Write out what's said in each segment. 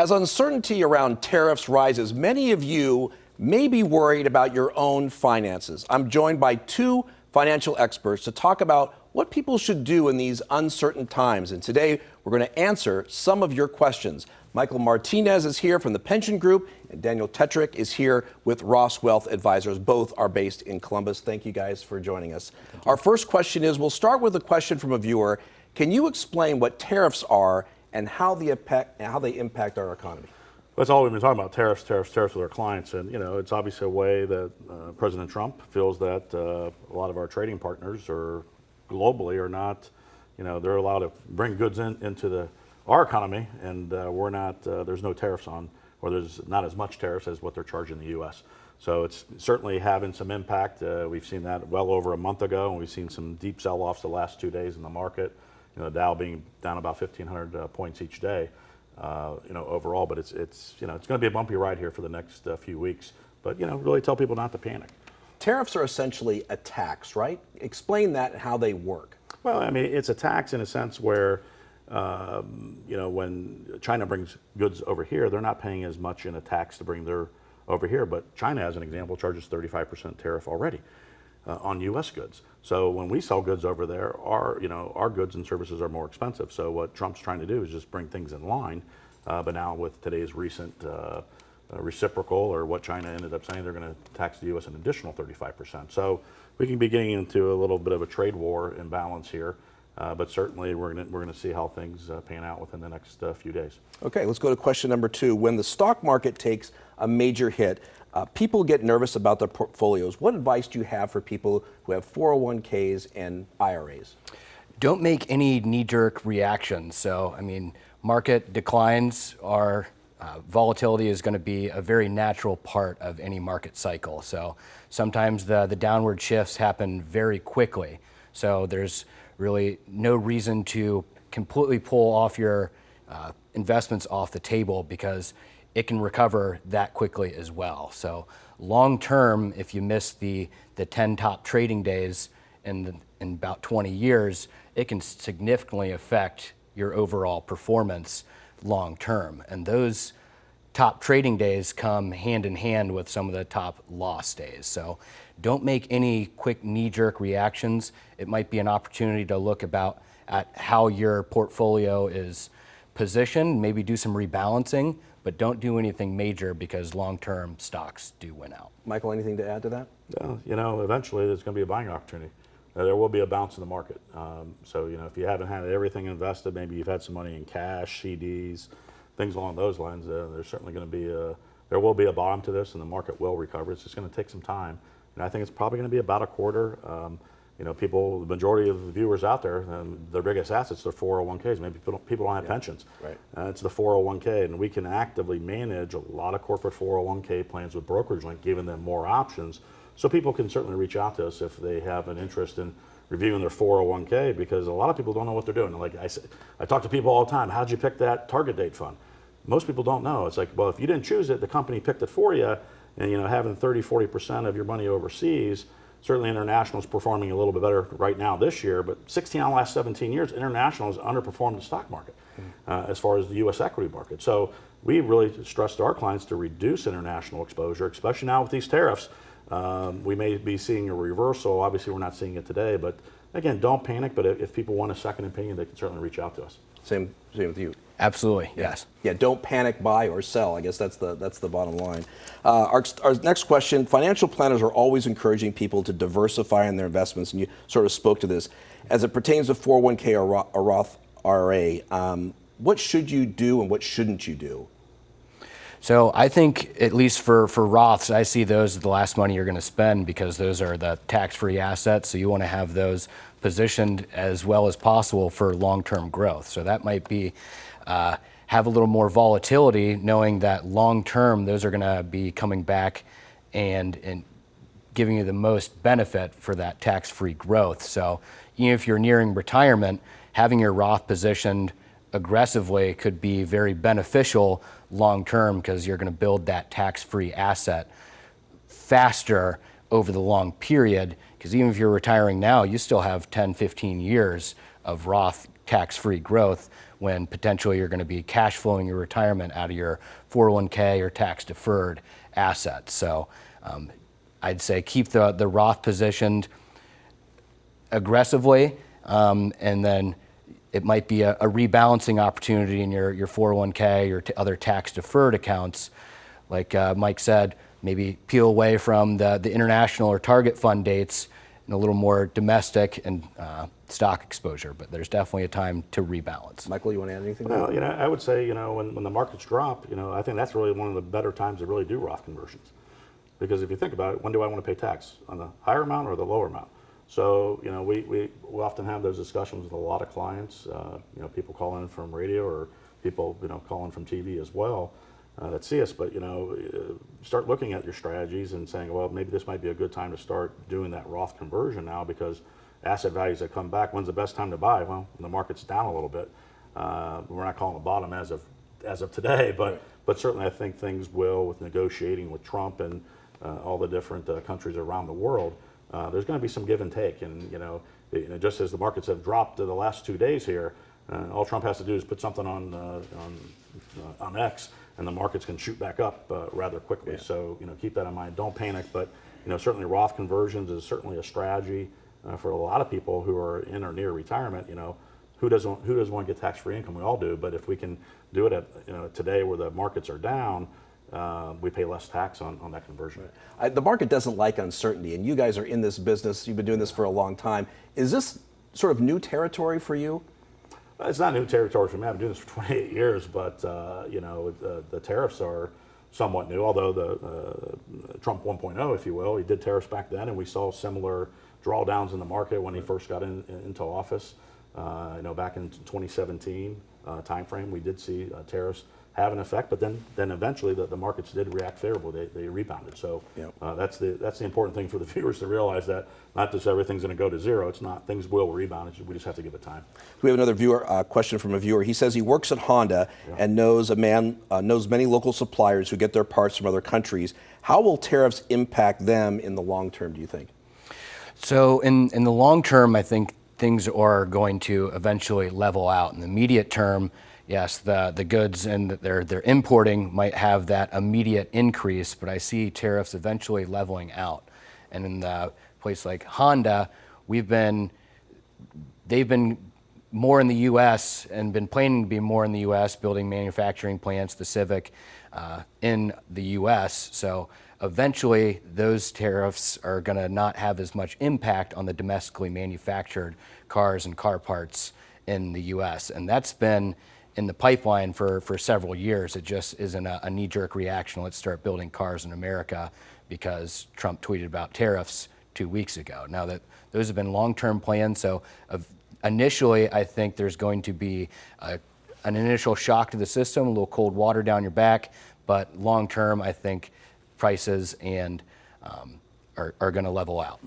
As uncertainty around tariffs rises, many of you may be worried about your own finances. I'm joined by two financial experts to talk about what people should do in these uncertain times. And today, we're going to answer some of your questions. Michael Martinez is here from the Pension Group, and Daniel Tetrick is here with Ross Wealth Advisors. Both are based in Columbus. Thank you guys for joining us. Our first question is, we'll start with a question from a viewer. Can you explain what tariffs are and how they impact our economy? That's all we've been talking about, tariffs with our clients. And, it's obviously a way that President Trump feels that a lot of our trading partners globally are not, they're allowed to bring goods into our economy, and we're not, there's no tariffs on, or there's not as much tariffs as what they're charging the U.S. So it's certainly having some impact. We've seen that well over a month ago, and we've seen some deep sell-offs the last 2 days in the market. The Dow being down about 1,500 points each day, overall. But it's going to be a bumpy ride here for the next few weeks. But really tell people not to panic. Tariffs are essentially a tax, right? Explain that and how they work. Well, I mean, it's a tax in a sense where, when China brings goods over here, they're not paying as much in a tax to bring their over here. But China, as an example, charges 35% tariff already on U.S. goods. So when we sell goods over there, our goods and services are more expensive. So what Trump's trying to do is just bring things in line. But now with today's recent reciprocal, or what China ended up saying, they're going to tax the U.S. an additional 35%. So we can be getting into a little bit of a trade war imbalance here. But certainly we're going to see how things pan out within the next few days. Okay, let's go to question number two. When the stock market takes a major hit, people get nervous about their portfolios. What advice do you have for people who have 401ks and IRAs? Don't make any knee-jerk reactions. So, market declines are, volatility is going to be a very natural part of any market cycle. So sometimes the downward shifts happen very quickly. So there's really no reason to completely pull off your investments off the table, because it can recover that quickly as well. So long term, if you miss the 10 top trading days in about 20 years, it can significantly affect your overall performance long term. And those top trading days come hand in hand with some of the top loss days. So don't make any quick knee-jerk reactions. It might be an opportunity to look at how your portfolio is positioned, maybe do some rebalancing, but don't do anything major, because long-term stocks do win out. Michael, anything to add to that? Eventually there's going to be a buying opportunity. There will be a bounce in the market. So, if you haven't had everything invested, maybe you've had some money in cash, CDs, things along those lines, there's certainly going to be there will be a bottom to this, and the market will recover. It's just going to take some time. And I think it's probably going to be about a quarter. The majority of the viewers out there, their biggest assets are 401ks. Maybe people don't have pensions. Right. It's the 401k, and we can actively manage a lot of corporate 401k plans with brokerage link, giving them more options. So people can certainly reach out to us if they have an interest in reviewing their 401k, because a lot of people don't know what they're doing. Like I talk to people all the time. How'd you pick that target date fund? Most people don't know. It's like, well, if you didn't choose it, the company picked it for you, and having 30-40% of your money overseas. Certainly international is performing a little bit better right now this year, but 16 out of the last 17 years, international has underperformed the stock market as far as the U.S. equity market. So we really stress to our clients to reduce international exposure, especially now with these tariffs. We may be seeing a reversal. Obviously, we're not seeing it today, but again, don't panic. But if people want a second opinion, they can certainly reach out to us. Same with you. Absolutely, yes. Yeah, don't panic, buy or sell. I guess that's the bottom line. Our next question: financial planners are always encouraging people to diversify in their investments, and you sort of spoke to this. As it pertains to 401k or Roth IRA, what should you do and what shouldn't you do? So I think, at least for Roths, I see those as the last money you're going to spend, because those are the tax-free assets. So you want to have those positioned as well as possible for long-term growth. So that might be have a little more volatility, knowing that long-term those are going to be coming back and giving you the most benefit for that tax-free growth. So even if you're nearing retirement, having your Roth positioned aggressively could be very beneficial long-term, because you're going to build that tax-free asset faster over the long period, because even if you're retiring now, you still have 10, 15 years of Roth tax-free growth when potentially you're going to be cash flowing your retirement out of your 401k or tax-deferred assets. So I'd say keep the Roth positioned aggressively, and then it might be a rebalancing opportunity in your 401k or other tax-deferred accounts. Like Mike said, maybe peel away from the international or target fund dates and a little more domestic and stock exposure. But there's definitely a time to rebalance. Michael, you want to add anything? Well, I would say, when the markets drop, I think that's really one of the better times to really do Roth conversions. Because if you think about it, when do I want to pay tax? On the higher amount or the lower amount? So, we often have those discussions with a lot of clients, people calling in from radio or people, calling from TV as well that see us. But, start looking at your strategies and saying, well, maybe this might be a good time to start doing that Roth conversion now because asset values that come back. When's the best time to buy? Well, when the market's down a little bit. We're not calling a bottom as of today, but certainly I think things will with negotiating with Trump and all the different countries around the world. There's going to be some give and take, and just as the markets have dropped the last 2 days here, all Trump has to do is put something on X, and the markets can shoot back up rather quickly. Yeah. So keep that in mind. Don't panic, but certainly Roth conversions is certainly a strategy for a lot of people who are in or near retirement. Who doesn't want to get tax-free income? We all do, but if we can do it at today where the markets are down, we pay less tax on that conversion. Right. The market doesn't like uncertainty, and you guys are in this business. You've been doing this for a long time. Is this sort of new territory for you? It's not new territory for me. I've been doing this for 28 years, but the tariffs are somewhat new, although the Trump 1.0, if you will, he did tariffs back then, and we saw similar drawdowns in the market when he first got into office. Back in 2017 timeframe, we did see tariffs have an effect, but then eventually the markets did react favorably. They rebounded. So yep. That's the important thing for the viewers to realize, that not just everything's going to go to zero. It's not. Things will rebound. We just have to give it time. We have another question from a viewer. He says he works at Honda and knows many local suppliers who get their parts from other countries. How will tariffs impact them in the long term, do you think? So in the long term, I think things are going to eventually level out. In the immediate term, yes, the goods and they're importing might have that immediate increase, but I see tariffs eventually leveling out. And in the place like Honda, they've been more in the U.S. and been planning to be more in the U.S., building manufacturing plants, the Civic, in the U.S. So eventually those tariffs are going to not have as much impact on the domestically manufactured cars and car parts in the U.S. And that's been in the pipeline for several years. It just isn't a knee-jerk reaction. Let's start building cars in America because Trump tweeted about tariffs 2 weeks ago. Now that those have been long-term plans, so initially I think there's going to be an initial shock to the system, a little cold water down your back, but long-term I think prices and are going to level out.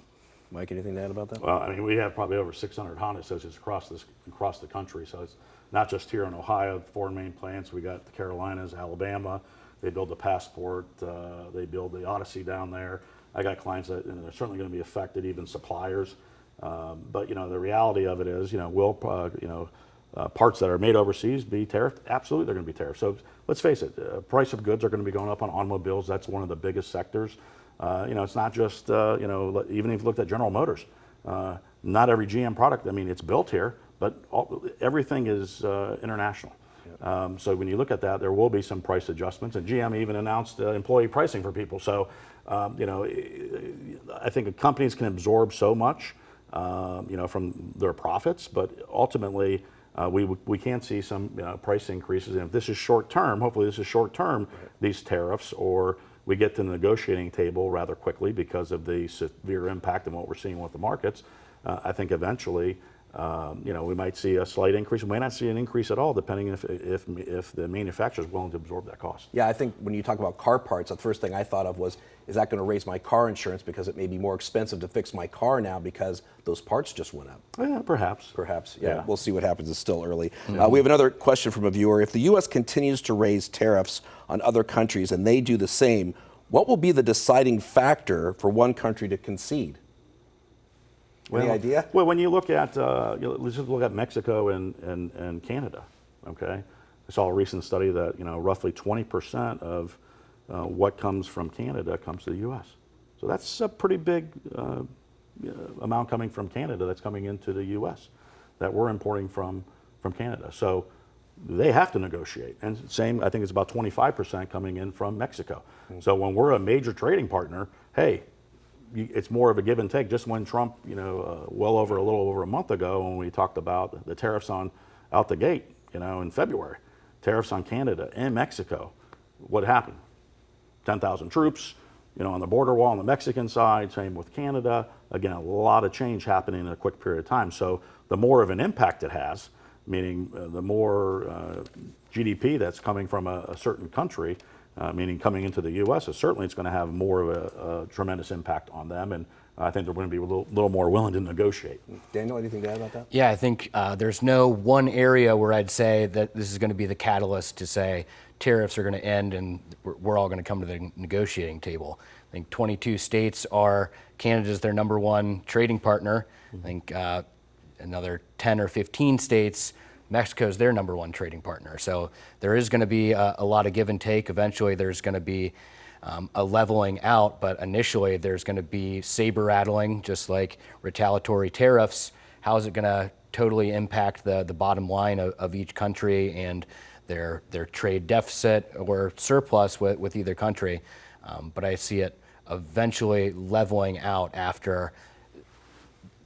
Mike, anything to add about that? Well, I mean, we have probably over 600 Honda associates across the country, so it's not just here in Ohio, the four main plants. We got the Carolinas, Alabama. They build the Passport. They build the Odyssey down there. I got clients that they're certainly going to be affected, even suppliers. But the reality of it is, will parts that are made overseas be tariffed? Absolutely, they're going to be tariffed. So let's face it, price of goods are going to be going up on automobiles. That's one of the biggest sectors. It's not just even if you looked at General Motors, not every GM product. I mean, it's built here, but everything is international. Yep. So when you look at that, there will be some price adjustments, and GM even announced employee pricing for people. So I think companies can absorb so much, from their profits, but ultimately we can see some price increases. And if this is short term, hopefully this is short term, right, these tariffs, or we get to the negotiating table rather quickly because of the severe impact of what we're seeing with the markets. I think eventually, we might see a slight increase. We may not see an increase at all, depending if the manufacturer is willing to absorb that cost. Yeah, I think when you talk about car parts, the first thing I thought of was, is that going to raise my car insurance because it may be more expensive to fix my car now because those parts just went up? Yeah, perhaps. Perhaps, yeah. We'll see what happens. It's still early. Mm-hmm. We have another question from a viewer. If the U.S. continues to raise tariffs on other countries and they do the same, what will be the deciding factor for one country to concede? Any idea? Well, when you look at, let's just look at Mexico and Canada, okay? I saw a recent study that, roughly 20% of what comes from Canada comes to the U.S. So that's a pretty big amount coming from Canada that's coming into the U.S. that we're importing from Canada. So they have to negotiate. And same, I think it's about 25% coming in from Mexico. So when we're a major trading partner, hey, it's more of a give and take. Just when Trump, a little over a month ago, when we talked about the tariffs on out the gate, in February, tariffs on Canada and Mexico, what happened? 10,000 troops, on the border wall on the Mexican side, same with Canada. Again, a lot of change happening in a quick period of time. So the more of an impact it has, meaning the more GDP that's coming from a certain country, meaning coming into the U.S., certainly it's going to have more of a tremendous impact on them, and I think they're going to be a little more willing to negotiate. Daniel, anything to add about that? Yeah, I think there's no one area where I'd say that this is going to be the catalyst to say tariffs are going to end and we're all going to come to the negotiating table. I think 22 states are, Canada's their number one trading partner. I think another 10 or 15 states, Mexico's their number one trading partner. So there is going to be a lot of give and take. Eventually there's going to be a leveling out, but initially there's going to be saber rattling, just like retaliatory tariffs. How is it going to totally impact the bottom line of each country and their trade deficit or surplus with either country? But I see it eventually leveling out after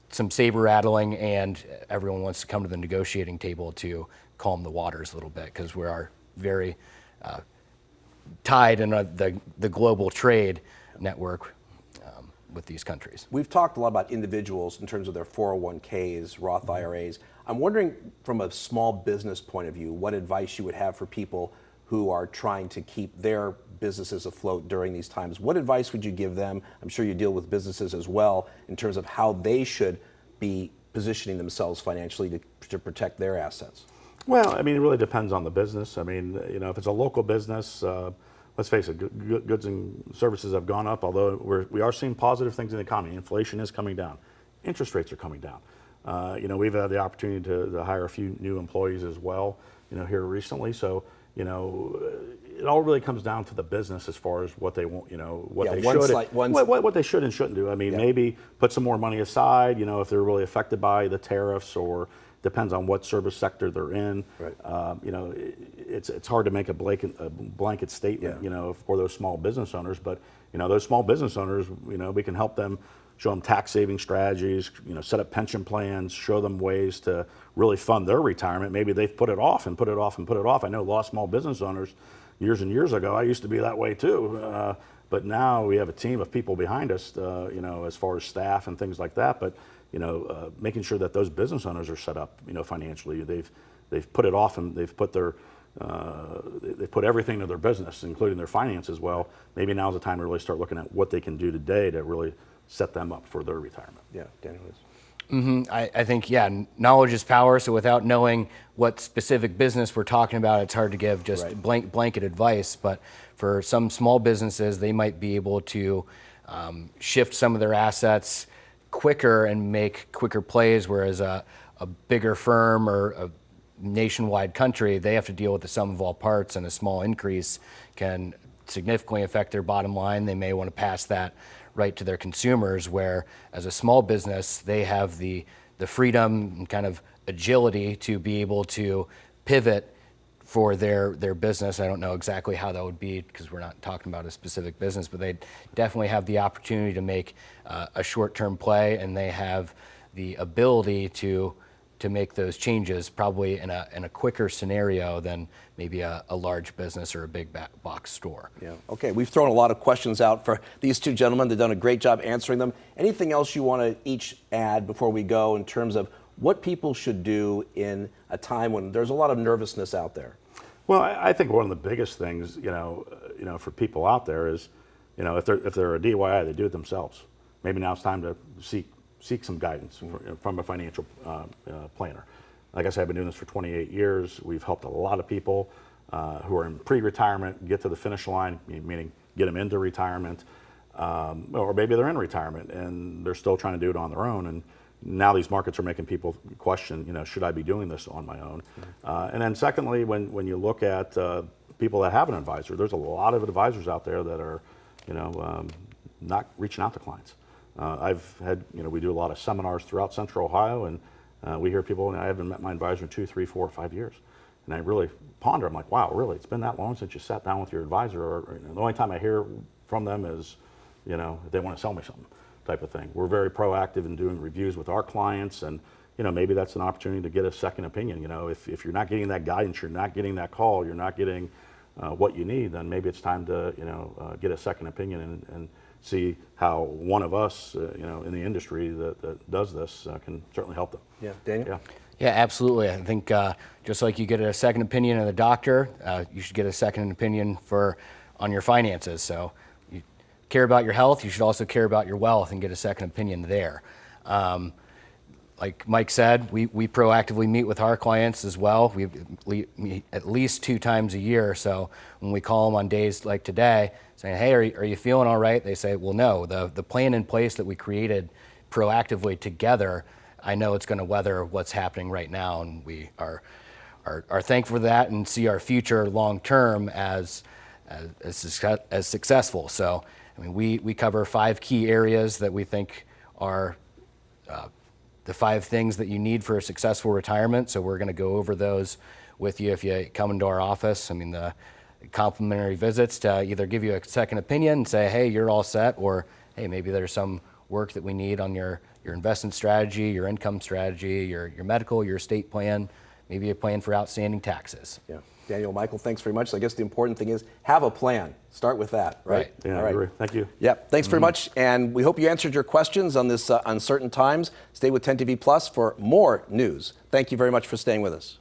some saber rattling, and everyone wants to come to the negotiating table to calm the waters a little bit, because we are very tied in the global trade network with these countries. We've talked a lot about individuals in terms of their 401ks, Roth IRAs. I'm wondering, from a small business point of view, what advice you would have for people who are trying to keep their businesses afloat during these times. What advice would you give them? I'm sure you deal with businesses as well, in terms of how they should be positioning themselves financially to protect their assets. Well, I mean, it really depends on the business. I mean, if it's a local business, let's face it, goods and services have gone up, although we are seeing positive things in the economy. Inflation is coming down. Interest rates are coming down. We've had the opportunity to hire a few new employees as well, here recently. So, it all really comes down to the business as far as what they want, what they should and shouldn't do. I mean, maybe put some more money aside, if they're really affected by the tariffs, or depends on what service sector they're in. Right. It's hard to make a blanket statement, for those small business owners. But those small business owners, we can help them, show them tax saving strategies, set up pension plans, show them ways to really fund their retirement. Maybe they've put it off and put it off and put it off. I know a lot of small business owners, years and years ago, I used to be that way too. But now we have a team of people behind us, as far as staff and things like that. But making sure that those business owners are set up, financially. They've put it off, and they've put everything to their business, including their finances. Well, maybe now's the time to really start looking at what they can do today to really set them up for their retirement. Yeah, Daniel. I think, knowledge is power. So without knowing what specific business we're talking about, it's hard to give just blanket advice. But for some small businesses, they might be able to shift some of their assets quicker and make quicker plays, whereas a bigger firm or a nationwide country, they have to deal with the sum of all parts, and a small increase can significantly affect their bottom line. They may want to pass that right to their consumers, where as a small business, they have the freedom and kind of agility to be able to pivot for their business. I don't know exactly how that would be, because we're not talking about a specific business, but they definitely have the opportunity to make a short-term play, and they have the ability to make those changes probably in a quicker scenario than maybe a large business or a big box store. Yeah. Okay. We've thrown a lot of questions out for these two gentlemen. They've done a great job answering them. Anything else you want to each add before we go in terms of what people should do in a time when there's a lot of nervousness out there? Well, I think one of the biggest things, for people out there is, if they're a DIY, they do it themselves. Maybe now it's time to seek some guidance from a financial planner. Like I said, I've been doing this for 28 years. We've helped a lot of people who are in pre-retirement get to the finish line, meaning get them into retirement, or maybe they're in retirement and they're still trying to do it on their own. And now these markets are making people question, should I be doing this on my own? And then secondly, when you look at people that have an advisor, there's a lot of advisors out there that are, not reaching out to clients. I've had, we do a lot of seminars throughout Central Ohio, and we hear people, and I haven't met my advisor in 2, 3, 4, 5 years. And I really ponder, I'm like, wow, really, it's been that long since you sat down with your advisor, or the only time I hear from them is, if they want to sell me something type of thing. We're very proactive in doing reviews with our clients, and maybe that's an opportunity to get a second opinion. If you're not getting that guidance, you're not getting that call, you're not getting what you need, then maybe it's time to get a second opinion and see how one of us in the industry that does this can certainly help them. Yeah, Daniel? Yeah. Yeah, absolutely. I think just like you get a second opinion of the doctor, you should get a second opinion on your finances. So you care about your health, you should also care about your wealth and get a second opinion there. Like Mike said, we proactively meet with our clients as well. We meet at least 2 times a year. So when we call them on days like today, saying, hey, are you feeling all right? They say, well, no, the plan in place that we created proactively together, I know it's going to weather what's happening right now, and we are thankful for that and see our future long term as successful. So, I mean, we cover 5 key areas that we think are the 5 things that you need for a successful retirement. So we're going to go over those with you if you come into our office. I mean, the complimentary visits to either give you a second opinion and say, hey, you're all set, or hey, maybe there's some work that we need on your investment strategy, your income strategy, your medical, your estate plan, maybe a plan for outstanding taxes. Yeah. Daniel, Michael, thanks very much. So I guess the important thing is have a plan. Start with that, right? Yeah, All I agree. Thank you. Yeah, thanks very much. And we hope you answered your questions on this uncertain times. Stay with 10 TV Plus for more news. Thank you very much for staying with us.